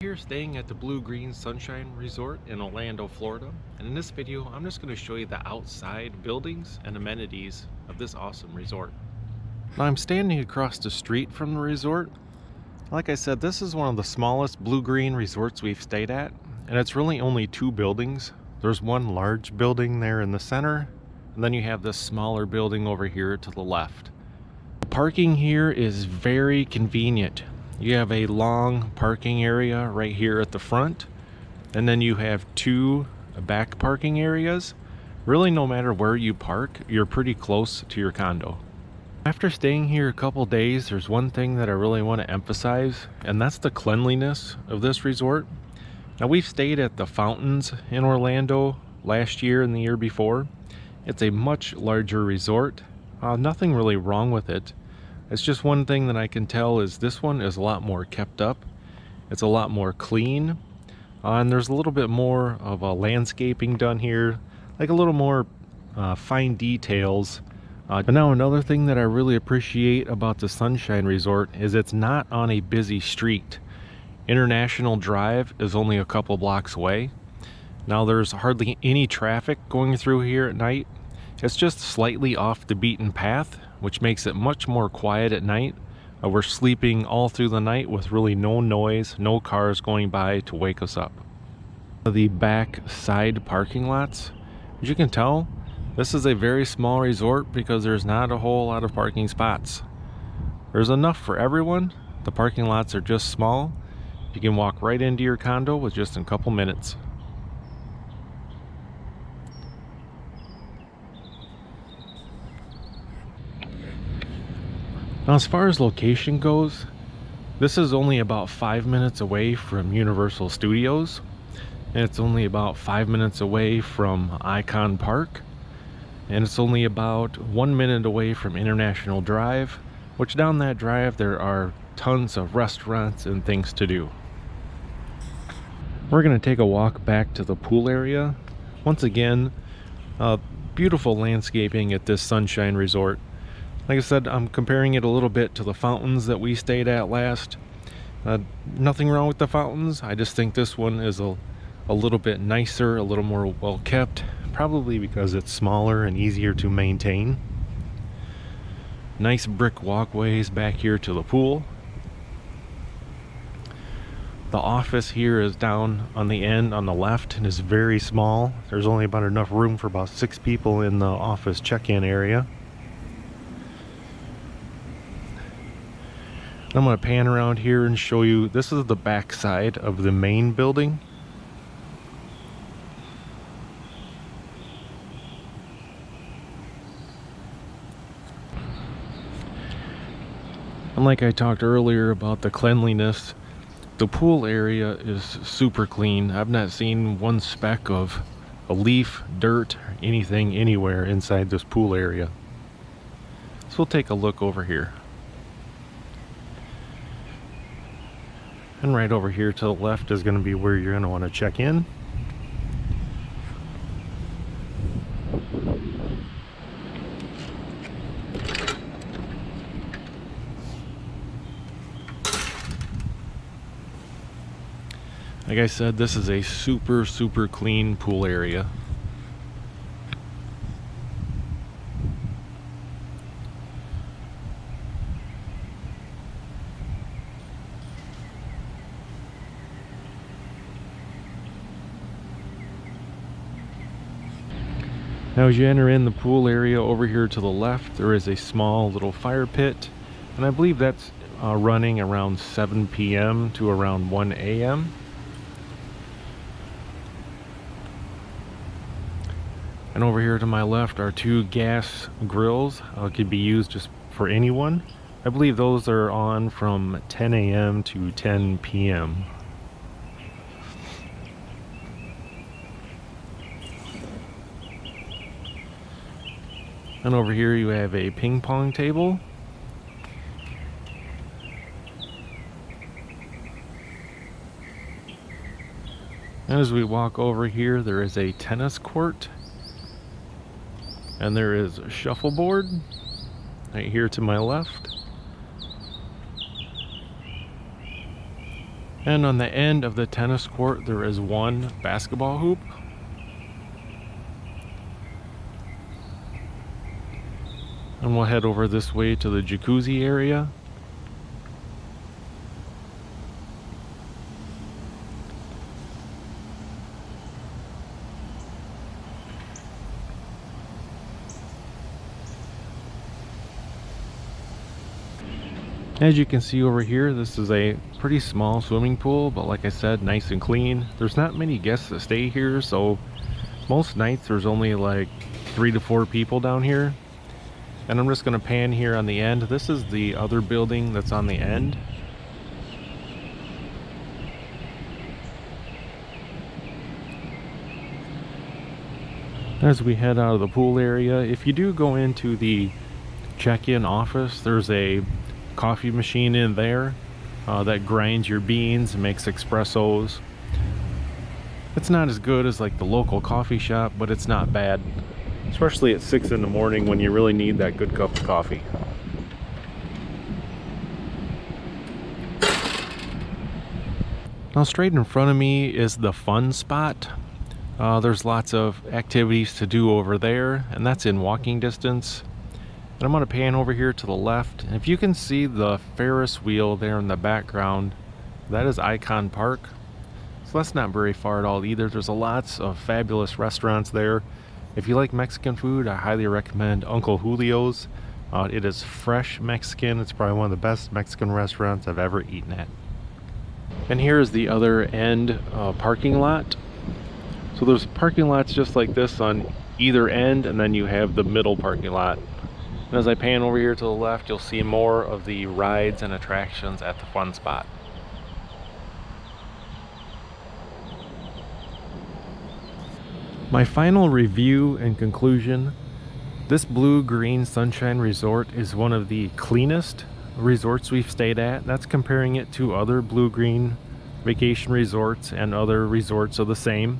Here staying at the Bluegreen Sunshine Resort in Orlando, Florida, and in this video I'm just going to show you the outside buildings and amenities of this awesome resort. Now I'm standing across the street from the resort. Like I said, this is one of the smallest Bluegreen resorts we've stayed at, and it's really only two buildings. There's one large building there in the center, and then you have this smaller building over here to the left. The parking here is very convenient. You have a long parking area right here at the front, and then you have two back parking areas. Really, no matter where you park, you're pretty close to your condo. After staying here a couple days, there's one thing that I really want to emphasize, and that's the cleanliness of this resort. Now, we've stayed at the Fountains in Orlando last year and the year before. It's a much larger resort. Nothing really wrong with it. It's just one thing that I can tell is this one is a lot more kept up. It's a lot more clean. And there's a little bit more of a landscaping done here, like a little more fine details. But now another thing that I really appreciate about the Sunshine Resort is it's not on a busy street. International Drive is only a couple blocks away. Now there's hardly any traffic going through here at night. It's just slightly off the beaten path, which makes it much more quiet at night. We're sleeping all through the night with really no noise, no cars going by to wake us up. The back side parking lots, as you can tell, this is a very small resort because there's not a whole lot of parking spots. There's enough for everyone. The parking lots are just small. You can walk right into your condo with just a couple minutes. Now, as far as location goes, this is only about 5 minutes away from Universal Studios, and it's only about 5 minutes away from Icon Park, and it's only about 1 minute away from International Drive, which down that drive there are tons of restaurants and things to do. We're going to take a walk back to the pool area. Once again, beautiful landscaping at this Sunshine Resort. Like I said, I'm comparing it a little bit to the Fountains that we stayed at last. Nothing wrong with the Fountains. I just think this one is a little bit nicer, a little more well kept, probably because it's smaller and easier to maintain. Nice brick walkways back here to the pool. The office here is down on the end on the left and is very small. There's only about enough room for about 6 people in the office check-in area. I'm going to pan around here and show you, this is the back side of the main building. And like I talked earlier about the cleanliness, the pool area is super clean. I've not seen one speck of a leaf, dirt, anything anywhere inside this pool area. So we'll take a look over here. And right over here to the left is going to be where you're going to want to check in. Like I said, this is a super clean pool area. Now as you enter in the pool area over here to the left, there is a small little fire pit, and I believe that's running around 7 p.m. to around 1 a.m. And over here to my left are 2 gas grills. Could be used just for anyone. I believe those are on from 10 a.m. to 10 p.m. And over here you have a ping pong table. And as we walk over here, there is a tennis court. And there is a shuffleboard right here to my left. And on the end of the tennis court, there is one basketball hoop. And we'll head over this way to the jacuzzi area. As you can see over here, this is a pretty small swimming pool, but like I said, nice and clean. There's not many guests that stay here, so most nights there's only like 3 to 4 people down here. And I'm just going to pan here on the end. This is the other building that's on the end. As we head out of the pool area, if you do go into the check-in office, there's a coffee machine in there that grinds your beans and makes espressos. It's not as good as like the local coffee shop, but it's not bad, especially at 6 in the morning when you really need that good cup of coffee. Now straight in front of me is the fun spot. There's lots of activities to do over there, and that's in walking distance. And I'm going to pan over here to the left, and if you can see the Ferris wheel there in the background, that is Icon Park. So that's not very far at all either. There's lots of fabulous restaurants there. If you like Mexican food, I highly recommend Uncle Julio's. It is fresh Mexican. It's probably one of the best Mexican restaurants I've ever eaten at. And here is the other end parking lot. So there's parking lots just like this on either end, and then you have the middle parking lot. And as I pan over here to the left, you'll see more of the rides and attractions at the fun spot. My final review and conclusion: this Bluegreen Sunshine Resort is one of the cleanest resorts we've stayed at. That's comparing it to other Bluegreen vacation resorts and other resorts of the same.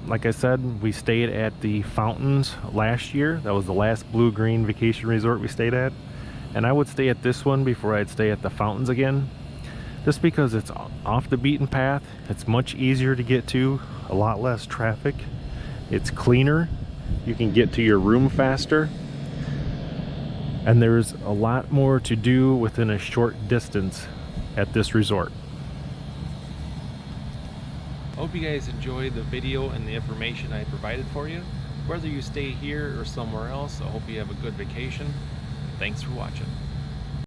Like I said, we stayed at the Fountains last year. That was the last Bluegreen vacation resort we stayed at. And I would stay at this one before I'd stay at the Fountains again. Just because it's off the beaten path, it's much easier to get to, a lot less traffic. It's cleaner, you can get to your room faster. And there's a lot more to do within a short distance at this resort. I hope you guys enjoyed the video and the information I provided for you. Whether you stay here or somewhere else, I hope you have a good vacation. Thanks for watching.